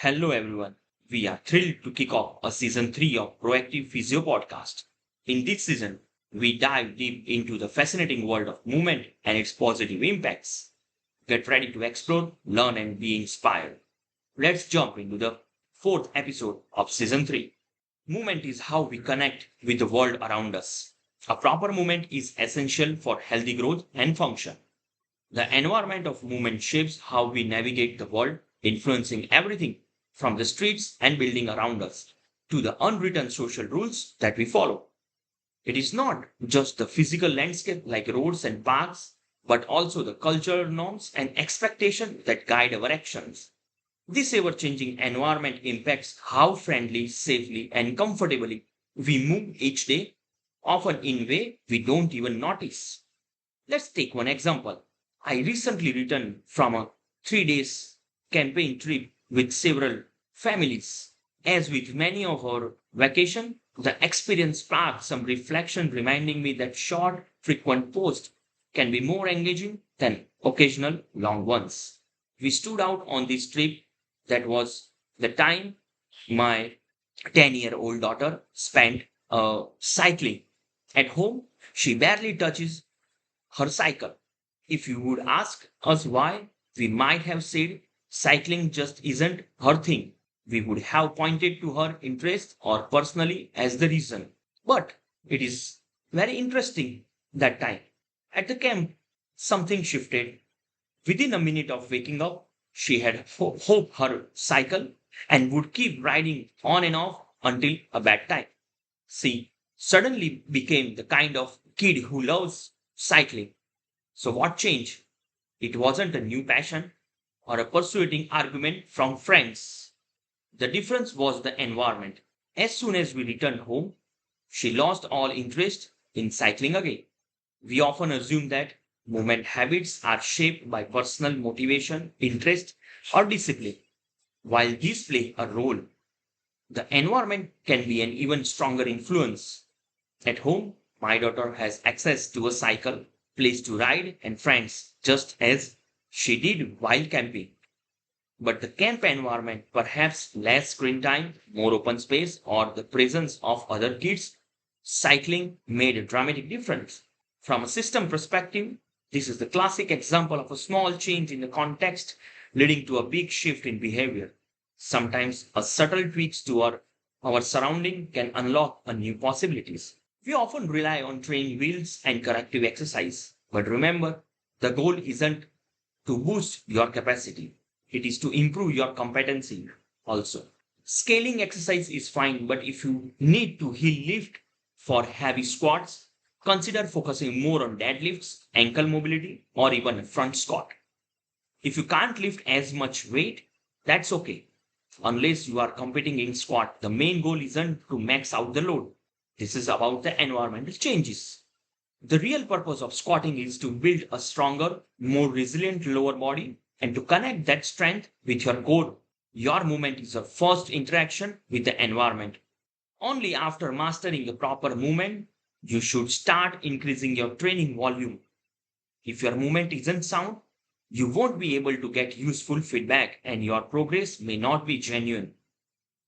Hello, everyone. We are thrilled to kick off a season 3 of Proactive Physio Podcast. In this season, we dive deep into the fascinating world of movement and its positive impacts. Get ready to explore, learn, and be inspired. Let's jump into the fourth episode of season 3. Movement is how we connect with the world around us. A proper movement is essential for healthy growth and function. The environment of movement shapes how we navigate the world, influencing everything from the streets and building around us to the unwritten social rules that we follow. It is not just the physical landscape like roads and parks, but also the cultural norms and expectations that guide our actions. This ever changing environment impacts how friendly, safely, and comfortably we move each day, often in way we don't even notice. Let's take one example. I recently returned from a 3 days campaign trip with several families. As with many of our vacation, the experience sparked some reflection reminding me that short, frequent posts can be more engaging than occasional long ones. We stood out on this trip that was the time my 10-year-old daughter spent cycling. At home, she barely touches her cycle. If you would ask us why, we might have said cycling just isn't her thing. We would have pointed to her interest or personally as the reason. But it is very interesting that time. At the camp, something shifted. Within a minute of waking up, she had hoped her cycle and would keep riding on and off until a bad time. She suddenly became the kind of kid who loves cycling. So, what changed? It wasn't a new passion or a persuading argument from friends. The difference was the environment. As soon as we returned home, she lost all interest in cycling again. We often assume that movement habits are shaped by personal motivation, interest, or discipline. While these play a role, the environment can be an even stronger influence. At home, my daughter has access to a cycle, place to ride, and friends, just as she did while camping. But the camp environment, perhaps less screen time, more open space, or the presence of other kids, cycling made a dramatic difference. From a system perspective, this is the classic example of a small change in the context leading to a big shift in behavior. Sometimes a subtle tweaks to our surrounding can unlock a new possibilities. We often rely on training wheels and corrective exercise. But remember, the goal isn't to boost your capacity. It is to improve your competency also. Scaling exercise is fine, but if you need to heel lift for heavy squats, consider focusing more on deadlifts, ankle mobility, or even a front squat. If you can't lift as much weight, that's okay. Unless you are competing in squat, the main goal isn't to max out the load. This is about the environmental changes. The real purpose of squatting is to build a stronger, more resilient lower body and to connect that strength with your core. Your movement is your first interaction with the environment. Only after mastering the proper movement, you should start increasing your training volume. If your movement isn't sound, you won't be able to get useful feedback and your progress may not be genuine.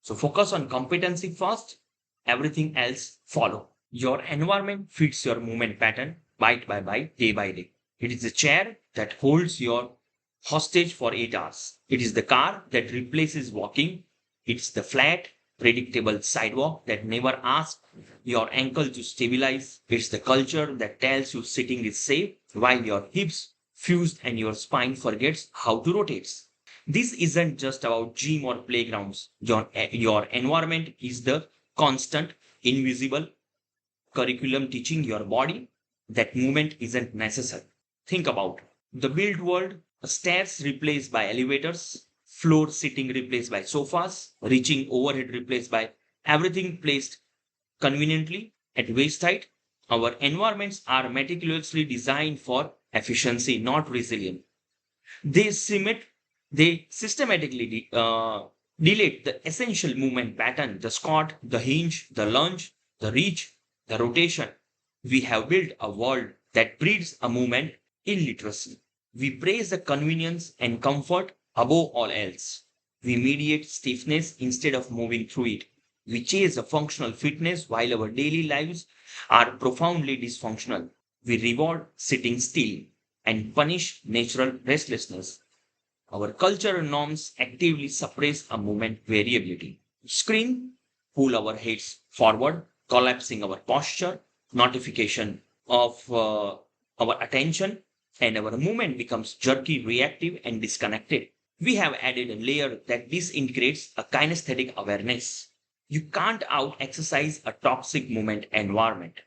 So focus on competency first, everything else follow. Your environment fits your movement pattern bite by bite, day by day. It is the chair that holds your hostage for 8 hours. It is the car that replaces walking. It's the flat, predictable sidewalk that never asks your ankle to stabilize. It's the culture that tells you sitting is safe while your hips fuse and your spine forgets how to rotate. This isn't just about gym or playgrounds. Your environment is the constant, invisible curriculum teaching your body that movement isn't necessary. Think about the built world, stairs replaced by elevators, floor sitting replaced by sofas, reaching overhead replaced by everything placed conveniently at waist height. Our environments are meticulously designed for efficiency, not resilience. They submit, they systematically delete the essential movement pattern, the squat, the hinge, the lunge, the reach, the rotation. We have built a world that breeds a movement illiteracy. We praise the convenience and comfort above all else. We mediate stiffness instead of moving through it. We chase a functional fitness while our daily lives are profoundly dysfunctional. We reward sitting still and punish natural restlessness. Our cultural norms actively suppress a movement variability. Screen pull our heads forward, collapsing our posture, notification of our attention, and our movement becomes jerky, reactive, and disconnected. We have added a layer that disintegrates a kinesthetic awareness. You can't out exercise a toxic movement environment.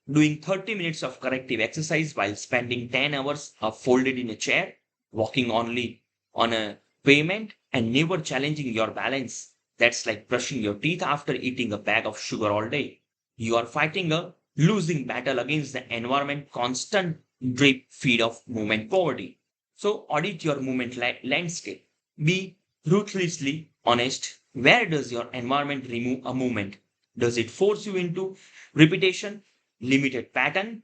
Doing 30 minutes of corrective exercise while spending 10 hours folded in a chair, walking only on a pavement, and never challenging your balance. That's like brushing your teeth after eating a bag of sugar all day. You are fighting a losing battle against the environment constant drip feed of movement poverty. So audit your movement landscape. Be ruthlessly honest. Where does your environment remove a movement? Does it force you into repetition, limited pattern?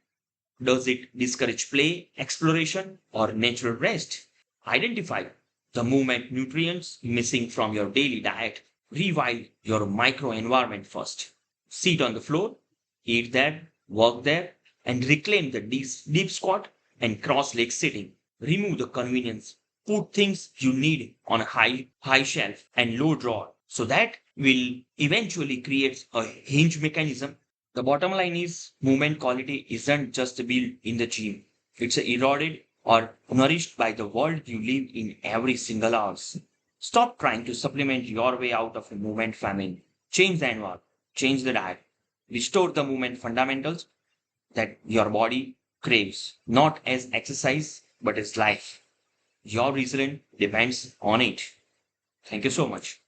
Does it discourage play, exploration, or natural rest? Identify the movement nutrients missing from your daily diet. Revive your microenvironment first. Sit on the floor, eat there, work there, and reclaim the deep squat and cross leg sitting. Remove the convenience. Put things you need on a high shelf and low drawer. So that will eventually create a hinge mechanism. The bottom line is movement quality isn't just built in the gym. It's eroded or nourished by the world you live in every single hour. Stop trying to supplement your way out of a movement famine. Change the environment, change the diet, restore the movement fundamentals that your body craves, not as exercise, but as life. Your resilience depends on it. Thank you so much.